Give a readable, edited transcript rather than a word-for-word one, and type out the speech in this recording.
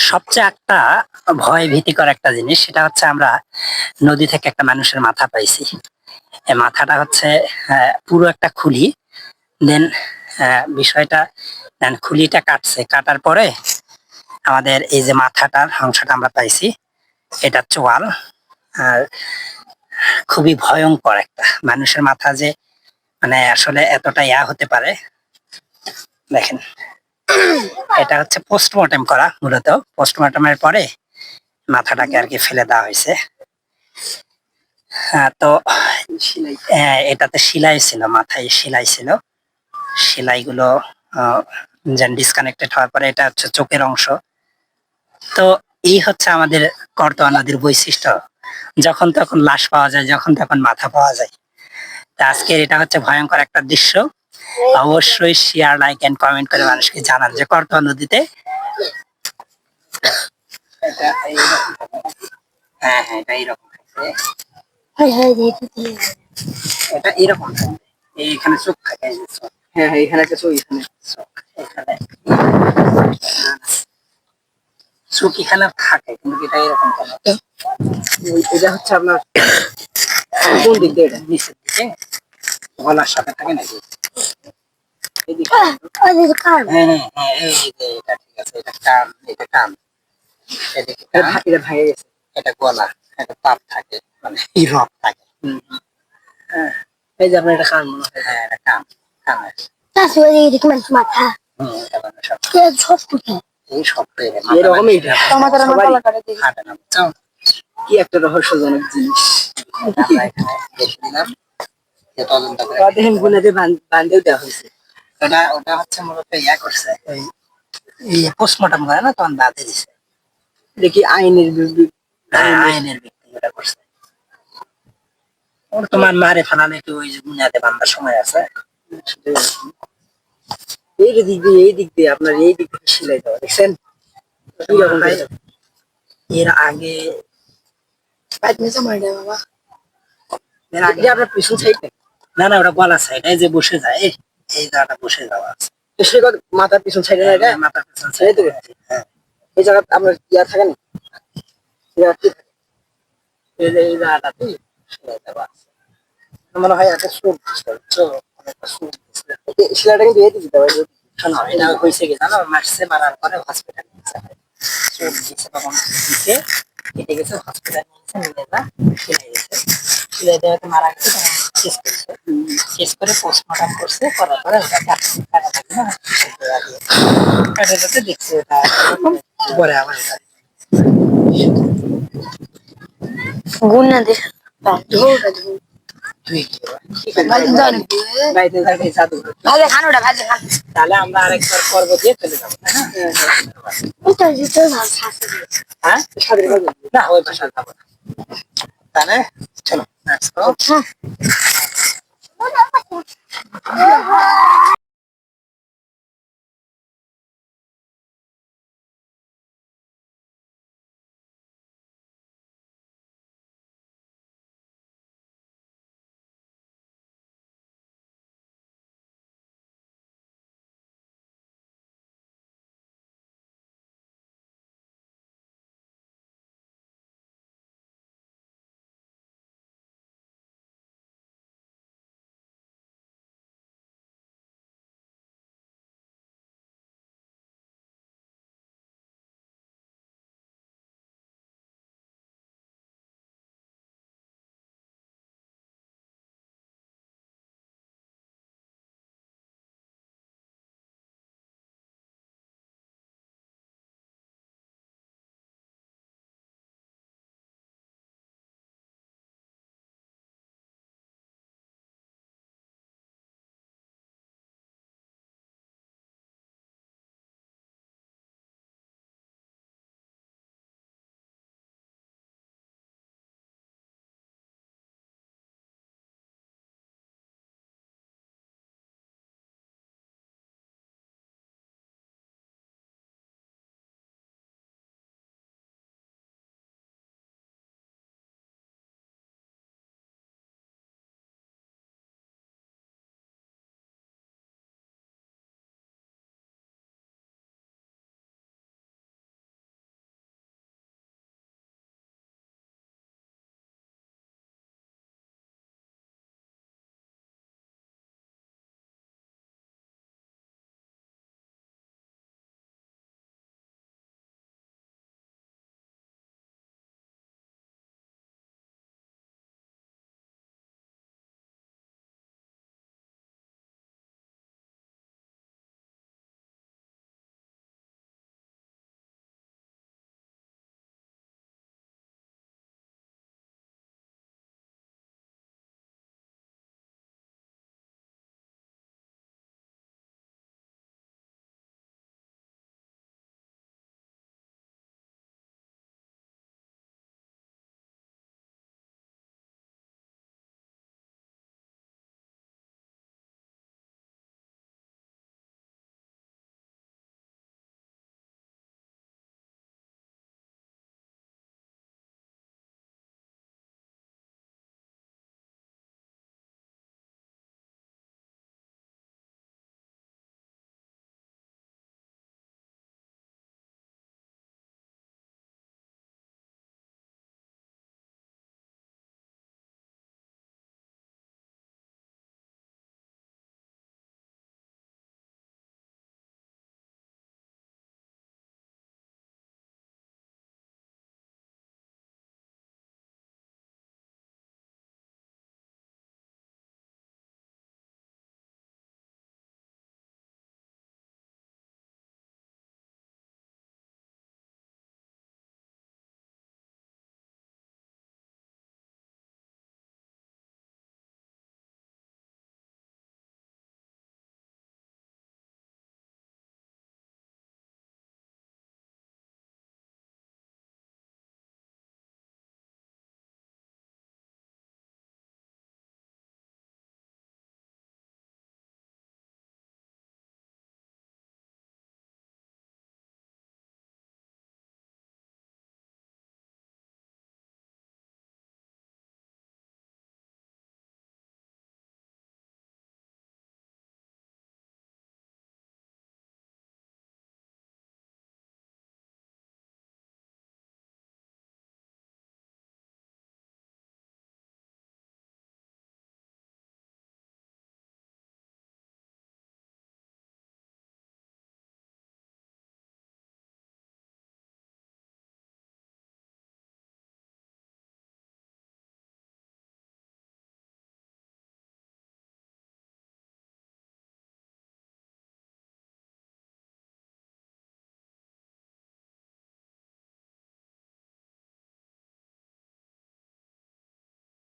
সবচেয়ে একটা ভয় ভীতিকর একটা জিনিস, সেটা হচ্ছে আমরা নদী থেকে একটা মানুষের মাথা পাইছি। এই মাথাটা হচ্ছে পুরো একটা খুলি। দেন বিষয়টা খুলিটা কাটার পরে আমাদের এই যে মাথাটার অংশটা আমরা পাইছি, এটা চোয়াল। আর খুবই ভয়ঙ্কর একটা মানুষের মাথা যে মানে আসলে এতটা হতে পারে। দেখেন, এটা হচ্ছে পোস্টমর্টেম করা, মূলত পোস্টমর্টেমের পরে মাথাটাকে আর কি ফেলে দেওয়া হয়েছে। তো এটাতে সেলাই ছিল, মাথায় সেলাই ছিল। সেলাইগুলো ডিসকানেক্টেড হওয়ার পরে এটা হচ্ছে চোখের অংশ। তো এই হচ্ছে আমাদের করতোয়া নদীর বৈশিষ্ট্য, যখন তখন লাশ পাওয়া যায়, যখন তখন মাথা পাওয়া যায়। তা আজকের এটা হচ্ছে ভয়ঙ্কর একটা দৃশ্য। অবশ্যই শেয়ার, লাইক এন্ড কমেন্ট করে মানুষকে জানান যে করতোয়া নদীতে হ্যাঁ হ্যাঁ এটা এইরকম এটা এরকম থাকে। এইখানে চোখ থাকে, হ্যাঁ হ্যাঁ এখানে একটা চোখ, এখানে চোখ, এখানে চোখ এখানে থাকে, কিন্তু এটা এরকম কেন? এটা হচ্ছে আপনার কোন দিক দিয়ে? এটা নিচের দিকে গলার সাথে থাকে নাকি? হ্যাঁ হ্যাঁ হ্যাঁ এটা ঠিক আছে, এটা কান, এটা কান, এটা ভেঙে গেছে, এটা গলা, এটা পাপ থাকে, মানে রক থাকে। এই যে আপনার এটা কান মনে হয়। হ্যাঁ এটা কান, কানের মাথা। কি একটা রহস্যজনক জিনিস। বান্ধেও দেওয়া হয়েছে। ওটা হচ্ছে মূলত করছে, পোস্টমর্টম করে না, তখন বাঁধে দিছে। দেখি আইনের আইনের ব্যক্তি ওটা করছে। তোমার মারে ফালালে একটু ওই যে বুনিয়াদে বান্ধার সময় আছে। এই দিক দিয়ে আপনার এই দিক থেকে সেলাই দেওয়া, দেখছেন? এর আগে আপনার পিছন সাইড, না না ওটা গলা সাইড, এই যে বসে যায়, এই জায়গাটা বসে যাওয়া আছে মাথার পিছন সাইডে, মাথার পিছন সাইড। হ্যাঁ এই জায়গা আপনার ইয়া থাকে না, এই জায়গাটাতে সেলাই দেওয়া আছে। মনে হয় একটা সুপ সেলাইটা কিন্তু এই দিতে হবে। এটা হয়েছে কি জানো, মারছে, মারার পরে হসপিটাল নিয়েছে, চোখ দিচ্ছে, তখন দিচ্ছে কেটে গেছে, হসপিটাল নিয়েছে, নিয়ে যা সেলাই দিয়েছে। সেলাই দেওয়াতে মারা গেছে, তখন শেষ করছে, শেষ করে পোস্টমর্টম করছে, করার পরে ওটা কাটা থাকে না, কাটাতে দেখছে ওটা পরে আবার গুণ না দেখ তাহলে আমরা আরেকবার পর্ব দিয়ে চলে যাবো, তাই না? না ওই ভাষা যাবো না, তাহলে চলো।